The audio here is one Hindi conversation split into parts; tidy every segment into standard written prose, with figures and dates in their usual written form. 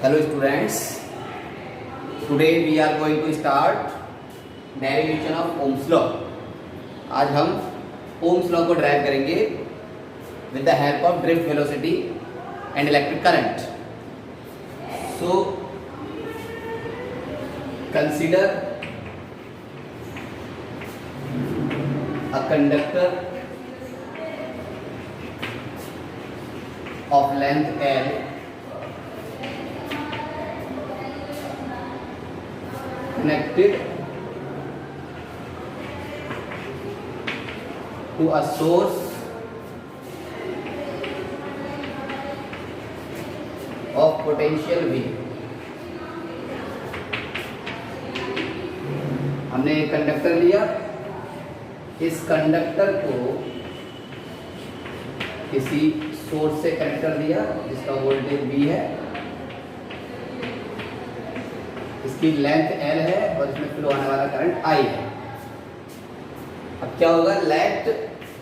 Hello students, today we are going to start derivation of Ohm's law. आज हम Ohm's law को derive करेंगे with the help of drift velocity and electric current. So consider a conductor of length L connected to a source of potential V. हमने एक कंडक्टर लिया, इस कंडक्टर को किसी सोर्स से कनेक्ट कर दिया जिसका वोल्टेज V है, इसकी लेंथ L है और इसमें फ्लो आने वाला करंट I है। अब क्या होगा, लेट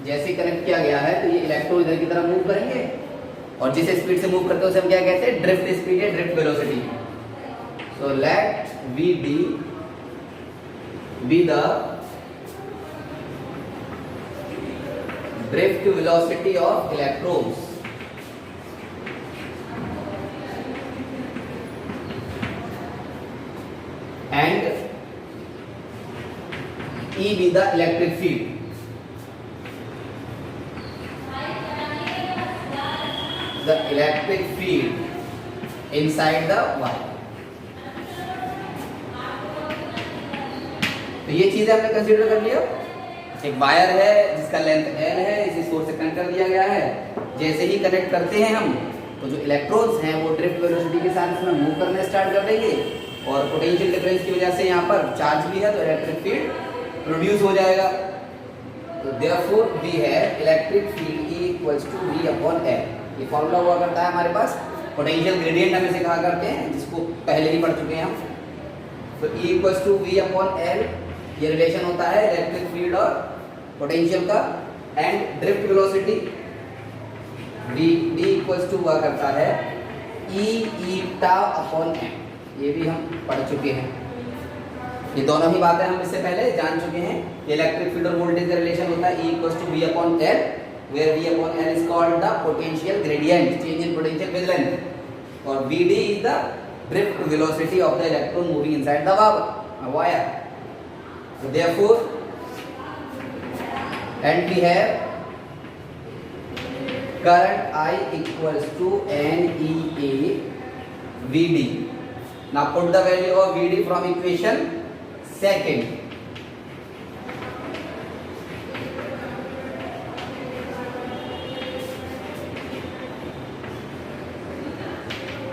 जैसे कनेक्ट किया गया है तो ये इलेक्ट्रॉन इधर की तरफ मूव करेंगे और जिस स्पीड से मूव करते हैं उसे हम क्या कहते हैं, ड्रिफ्ट स्पीड या drift velocity. So let Vd be the drift velocity of electrons and E be the electric field. The electric field inside the wire. तो ये चीजें हमने कंसीडर कर लिया। एक वायर है जिसका लेंथ L है, इसी सोर्स से कनेक्ट कर दिया गया है। जैसे ही कनेक्ट करते हैं हम तो जो इलेक्ट्रॉन्स हैं वो ड्रिफ्ट वेलोसिटी के साथ इसमें मूव करने स्टार्ट कर देंगे और पोटेंशियल डिफरेंस की वजह से यहाँ पर चार्ज भी है तो इलेक्ट्रिक फील्ड प्रोड्यूस हो जाएगा। तो देयरफॉर वी है electric field E equals to V upon L। ये फॉर्मूला हुआ करता है हमारे पास, पोटेंशियल ग्रेडियंट हम इसे कहा करते हैं, जिसको पहले ही पढ़ चुके हैं हम। तो E equals to V upon L, ये रिलेशन होता है इलेक्ट्रिक फील्ड और पोटेंशियल का। And drift velocity D equals to हुआ करता है E ईटा अपॉन M। ये भी हम पढ़ चुके हैं। ये दोनों ही बातें हम इससे पहले जान चुके हैं। इलेक्ट्रिक फील्ड और वोल्टेज का रिलेशन होता है E equals to V upon L, where V upon L is called the potential gradient, change in potential wavelength, और Vd is the drift velocity of the electron moving inside the wire. So therefore, and we have current I equals to NEA Vd. Now put the value of Vd from equation second.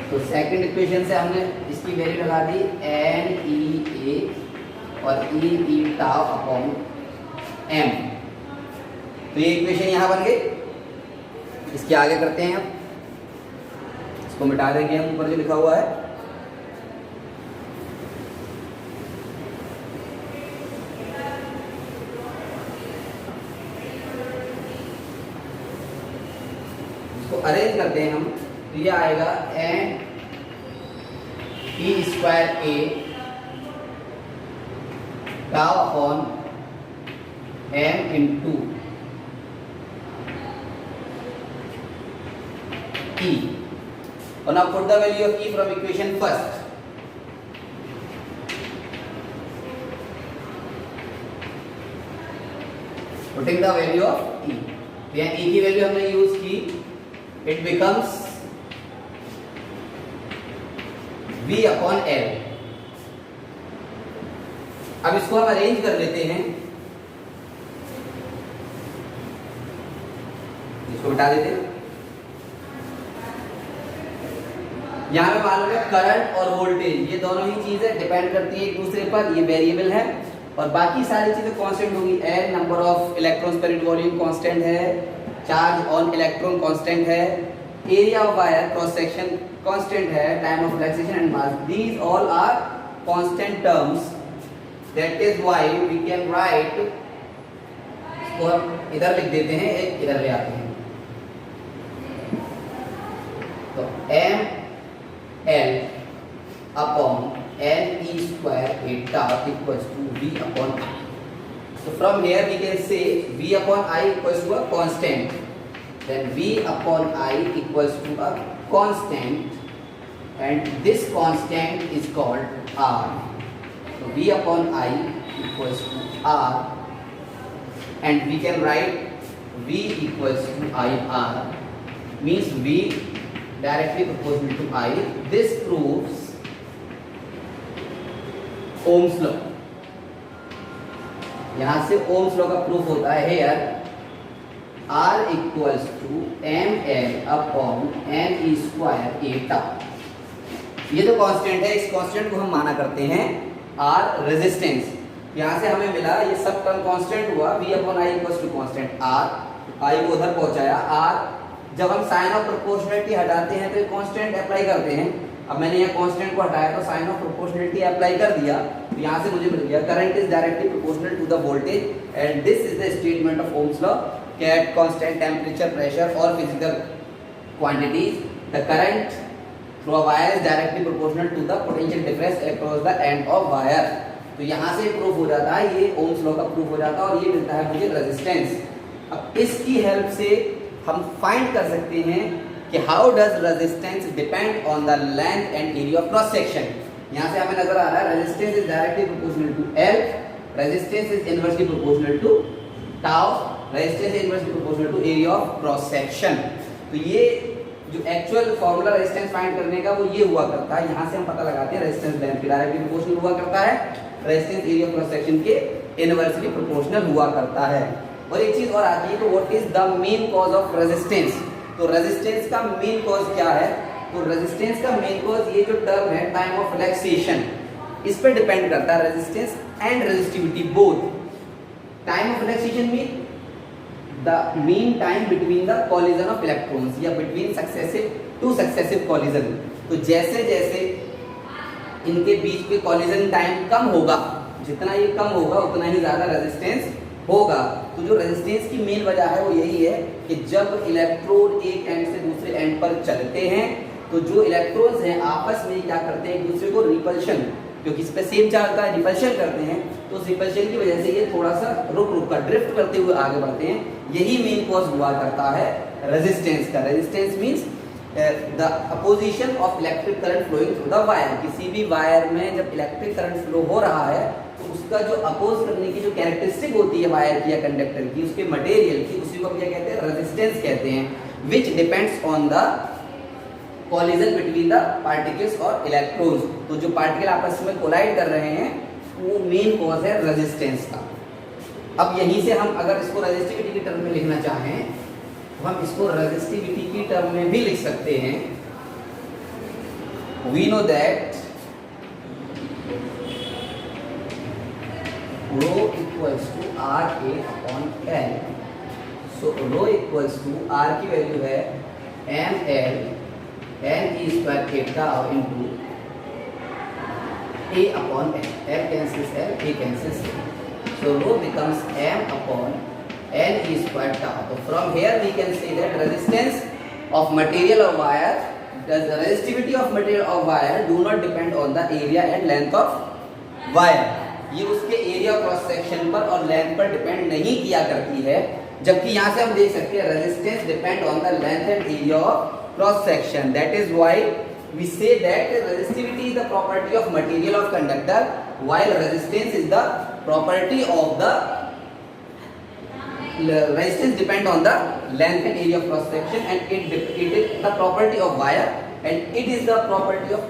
तो सेकंड इक्वेशन से हमने इसकी वैल्यू लगा दी NEA और E ईटा अपॉन M। तो ये इक्वेशन यहाँ बन गई। इसके आगे करते हैं हम, इसको मिटा देंगे हम ऊपर जो लिखा हुआ है। अरेंज करते हैं हम, तो ये आएगा n e square a tau upon m into e। और now put the value of e from equation first. Putting the value of e, यहाँ e की वैल्यू हमने यूज की, it becomes V upon L। अब इसको हम अरेंज कर लेते हैं, इसको हटा देते हैं। यहां पे मालूम है करंट और वोल्टेज ये दोनों ही चीजें डिपेंड करती है एक दूसरे पर, ये वेरिएबल है और बाकी सारी चीजें कांस्टेंट होंगी। L number of electrons per volume constant है, चार्ज ऑन इलेक्ट्रॉन कांस्टेंट है, area of wire cross section constant है, time of relaxation and mass, these all are constant terms. That is why we can write, इसको हम इधर लिख देते हैं, एक इधर ले आते हैं। तो m l upon n e square eta equals to v upon I. So from here we can say v upon I equals to a constant. Then v upon I equals to a constant, and this constant is called R. So v upon I equals to R, and we can write v equals to IR, means v directly proportional to I. This proves Ohm's law. यहां से Ohm's law का प्रूफ होता है here R equals to ml upon n e square eta. ये जो कांस्टेंट है, इस कांस्टेंट को हम माना करते हैं R रेजिस्टेंस। यहाँ से हमें मिला, ये सब टर्म कांस्टेंट हुआ, v upon i equals to constant R, i को उधर पहुंचाया R। जब हम साइन ऑफ प्रोपोर्शनलिटी हटाते हैं तो ये कांस्टेंट अप्लाई करते हैं। अब मैंने यहाँ कांस्टेंट को हटाया तो साइन ऑफ प्रोपोर्शनलिटी अप्लाई कर दिया, तो यहाँ से मुझे मिल गया current is directly proportional to the voltage, and this is the statement of Ohm's law कि एट कांस्टेंट टेम्परेचर, प्रेशर और physical quantities the current through a wire is directly proportional to the potential difference across the end of wire. तो यहाँ से प्रूफ हो जाता है, ये ओम्स लॉ का प्रूफ हो जाता है, और ये मिलता है मुझे रेजिस्टेंस। अब इसकी हेल्प से हम फाइंड कर सकते हैं कि how does resistance depend on the length and area of cross section. यहाँ से हमें नजर आ रहा है resistance is directly proportional to L, resistance is inversely proportional to tau, resistance is inversely proportional to area of cross section. तो ये जो एक्चुअल फॉर्मूला रेजिस्टेंस फाइंड करने का वो ये हुआ करता है। यहाँ से हम पता लगाते हैं रेजिस्टेंस लेंथ के डायरेक्टली प्रोपोर्शनल हुआ करता है, resistance area of cross section के इनवर्सली प्रोपोर्शनल हुआ करता है। और एक चीज और आती है, तो what is the main cause of resistance. तो रेजिस्टेंस का मेन कॉज क्या है, तो रेजिस्टेंस का मेन कॉज ये जो टर्म है टाइम ऑफ रिलैक्सेशन, इस पे डिपेंड करता है resistance and resistivity both. Time of relaxation mean the mean time between the collision of electrons या बिटवीन टू सक्सेसिव कॉलिजन। तो जैसे जैसे इनके बीच पे कॉलिजन टाइम कम होगा, जितना ये कम होगा उतना ही ज्यादा रेजिस्टेंस होगा। तो जो रेजिस्टेंस की मेन वजह है वो यही है कि जब इलेक्ट्रोड एक एंड से दूसरे एंड पर चलते हैं तो जो इलेक्ट्रॉन्स हैं आपस में क्या करते हैं, एक दूसरे को रिपल्शन, क्योंकि इस पे सेम चार्ज का रिपल्शन करते हैं, तो उस रिपल्शन की वजह से ये थोड़ा सा रुक रुक कर ड्रिफ्ट करते हुए आगे बढ़ते हैं। यही मेन कॉज हुआ करता है रेजिस्टेंस का। Resistance means the opposition of electric current flowing through the wire. किसी भी वायर में जब इलेक्ट्रिक करंट फ्लो हो रहा है तो उसका जो अपोज करने की जो कैरेक्टरिस्टिक होती है वायर की या कंडक्टर की, उसके मटेरियल की, उसी को हम क्या कहते हैं, रेजिस्टेंस कहते हैं, which depends on the collision between the particles और इलेक्ट्रॉन्स। तो जो पार्टिकल आपस में कोलाइड कर रहे हैं वो मेन कॉज है रेजिस्टेंस का। अब यहीं से हम अगर इसको रेजिस्टिविटी की टर्म में लिखना चाहें तो हम इसको रेजिस्टिविटी की टर्म में भी लिख सकते हैं। We know that rho equals to RA upon L. So rho equals to R की वैल्यू है ml n e square eta into A upon L. L cancels L, A cancels A. So rho becomes m upon n e square tau. So from here we can say that resistance of material of wire, the resistivity of material of wire do not depend on the area and length of wire. ये उसके एरिया क्रॉस सेक्शन पर और लेंथ पर डिपेंड नहीं किया करती है, जबकि यहाँ से हम देख सकते हैं resistance depend on the length and area of cross section. That is why we say that resistivity is the property of material of conductor while resistance is the property of the resistance depend on the length and area of cross section, and it is the property of wire and it is the property of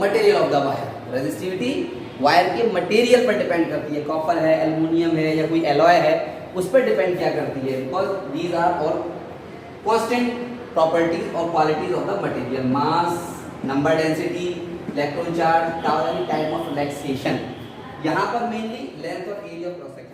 material of the wire. Resistivity wire के मटेरियल पर डिपेंड करती है, कॉपर है, एल्युमिनियम है या कोई एलॉय है, उस पर डिपेंड क्या करती है, because these are all constant properties और qualities of the material. Mass, number density, electron charge, time of relaxation. यहाँ पर मेनली लेंथ और एरिया ऑफ क्रॉस सेक्शन